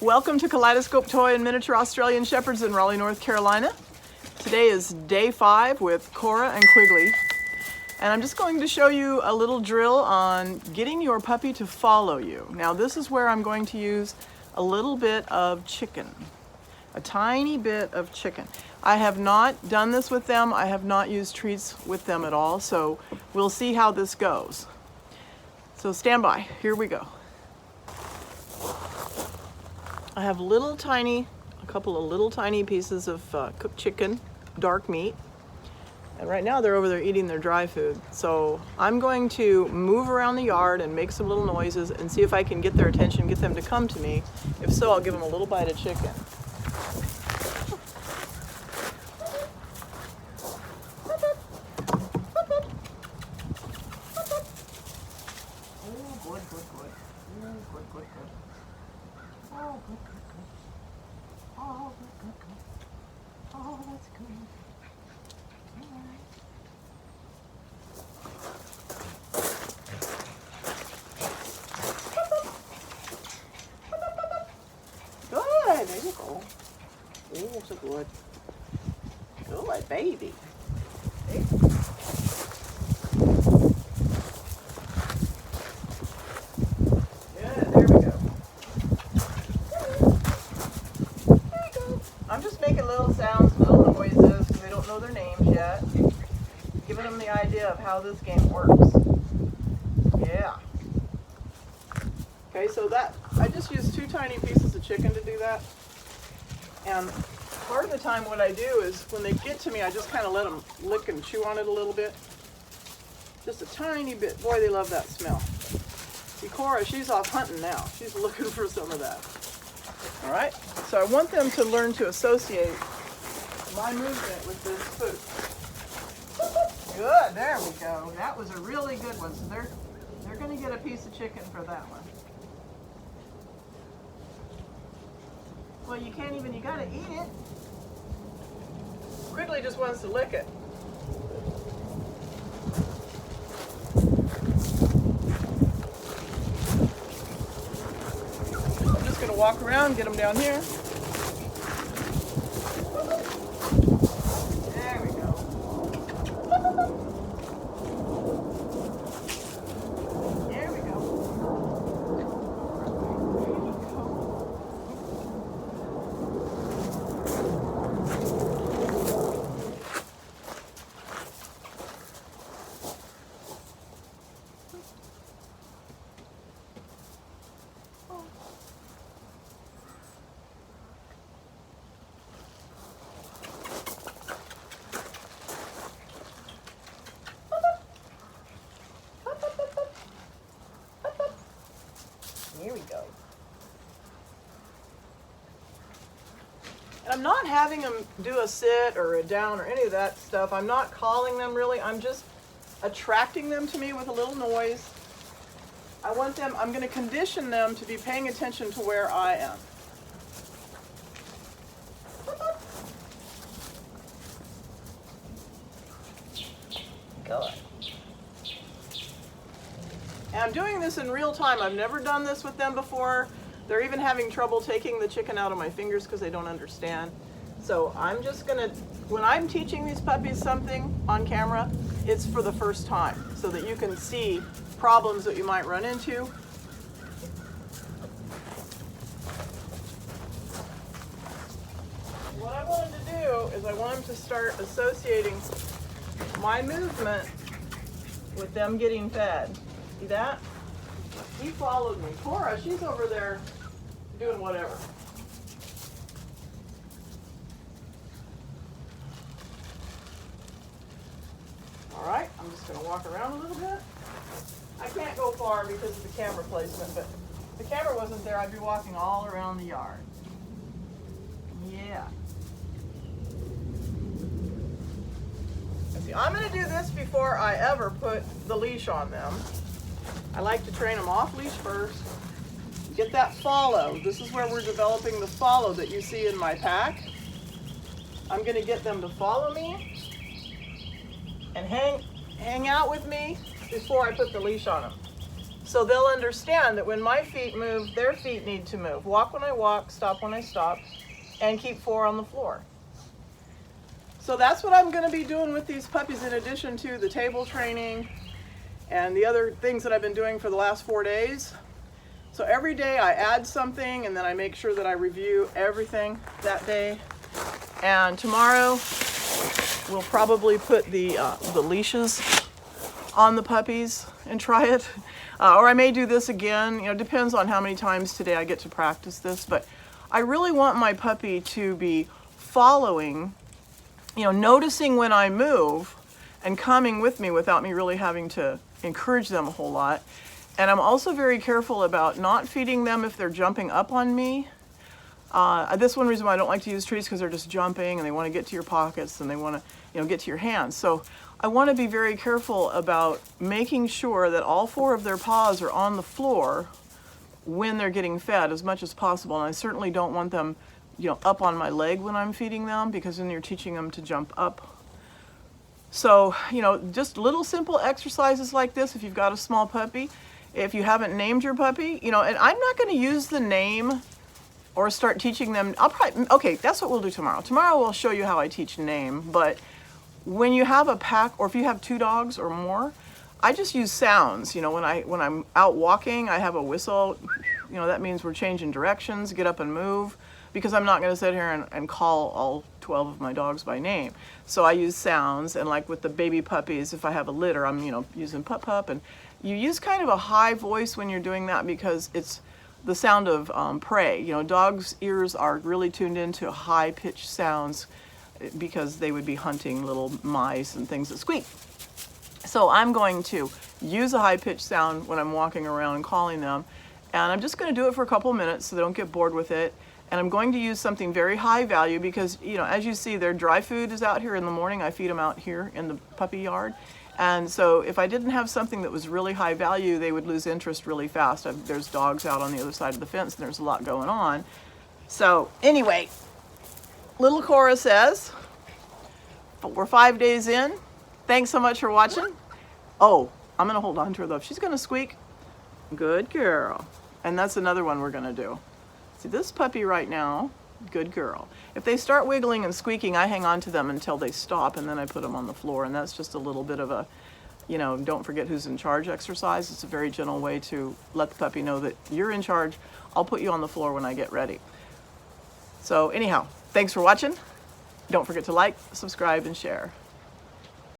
Welcome to Kaleidoscope Toy and Miniature Australian Shepherds in Raleigh, North Carolina. Today is day 5 with Cora and Quigley. And I'm just going to show you a little drill on getting your puppy to follow you. Now this is where I'm going to use a little bit of chicken. A tiny bit of chicken. I have not done this with them. I have not used treats with them at all. So we'll see how this goes. So stand by. Here we go. I have a couple of little tiny pieces of cooked chicken, dark meat. And right now they're over there eating their dry food. So I'm going to move around the yard and make some little noises and see if I can get their attention, get them to come to me. If so, I'll give them a little bite of chicken. Oh, good, good, good. Oh, good, good, good. Oh, good, good, good. Oh, good, good, good. Oh, that's good. All right. Good, there you go. Oh, so good. Good, baby. There. I'm just making little sounds, little noises, because they don't know their names yet. Giving them the idea of how this game works. Yeah. Okay, so I just used 2 tiny pieces of chicken to do that. And part of the time what I do is when they get to me, I just kind of let them lick and chew on it a little bit. Just a tiny bit. Boy, they love that smell. See, Cora, she's off hunting now. She's looking for some of that. All right, so I want them to learn to associate my movement with this food. Good, there we go. That was a really good one. So they're going to get a piece of chicken for that one. Well, you can't even, you got to eat it. Quigley just wants to lick it. Walk around, get them down here. There we go. There we go. Here we go. And I'm not having them do a sit or a down or any of that stuff. I'm not calling them really. I'm just attracting them to me with a little noise. I'm going to condition them to be paying attention to where I am. Good. And I'm doing this in real time. I've never done this with them before. They're even having trouble taking the chicken out of my fingers because they don't understand. So I'm just gonna, when I'm teaching these puppies something on camera, it's for the first time so that you can see problems that you might run into. What I want them to do is I want them to start associating my movement with them getting fed. See that? He followed me. Cora, she's over there doing whatever. All right, I'm just going to walk around a little bit. I can't go far because of the camera placement, but if the camera wasn't there, I'd be walking all around the yard. Yeah. See, I'm going to do this before I ever put the leash on them. I like to train them off leash first. Get that follow. This is where we're developing the follow that you see in my pack. I'm going to get them to follow me and hang out with me before I put the leash on them. So they'll understand that when my feet move, their feet need to move. Walk when I walk, stop when I stop, and keep 4 on the floor. So that's what I'm going to be doing with these puppies, in addition to the table training and the other things that I've been doing for the last 4 days. So every day I add something, and then I make sure that I review everything that day. And tomorrow we'll probably put the leashes on the puppies and try it. Or I may do this again. You know, depends on how many times today I get to practice this. But I really want my puppy to be following, you know, noticing when I move and coming with me without me really having to encourage them a whole lot. And I'm also very careful about not feeding them if they're jumping up on me. This one reason why I don't like to use treats, because they're just jumping and they want to get to your pockets and they want to, you know, get to your hands. So I want to be very careful about making sure that all 4 of their paws are on the floor when they're getting fed as much as possible. And I certainly don't want them, you know, up on my leg when I'm feeding them, because then you're teaching them to jump up. So, you know, just little simple exercises like this if you've got a small puppy. If you haven't named your puppy, you know, and I'm not going to use the name or start teaching them. Okay, that's what we'll do tomorrow. Tomorrow we'll show you how I teach name, but when you have a pack, or if you have 2 dogs or more, I just use sounds. You know, when I'm out walking, I have a whistle. You know, that means we're changing directions, get up and move, because I'm not going to sit here and call all 12 of my dogs by name. So I use sounds, and like with the baby puppies, if I have a litter, I'm, you know, using pup pup, and you use kind of a high voice when you're doing that because it's the sound of prey. You know, dogs' ears are really tuned into high-pitched sounds because they would be hunting little mice and things that squeak. So I'm going to use a high-pitched sound when I'm walking around and calling them, and I'm just going to do it for a couple minutes so they don't get bored with it. And I'm going to use something very high value because, you know, as you see, their dry food is out here in the morning. I feed them out here in the puppy yard. And so if I didn't have something that was really high value, they would lose interest really fast. There's dogs out on the other side of the fence, and there's a lot going on. So anyway, little Cora says, we're 5 days in. Thanks so much for watching. Oh, I'm going to hold on to her, though. She's going to squeak. Good girl. And that's another one we're going to do. See, this puppy right now, good girl. If they start wiggling and squeaking, I hang on to them until they stop, and then I put them on the floor. And that's just a little bit of a, you know, don't forget who's in charge exercise. It's a very gentle way to let the puppy know that you're in charge. I'll put you on the floor when I get ready. So anyhow, thanks for watching. Don't forget to like, subscribe, and share.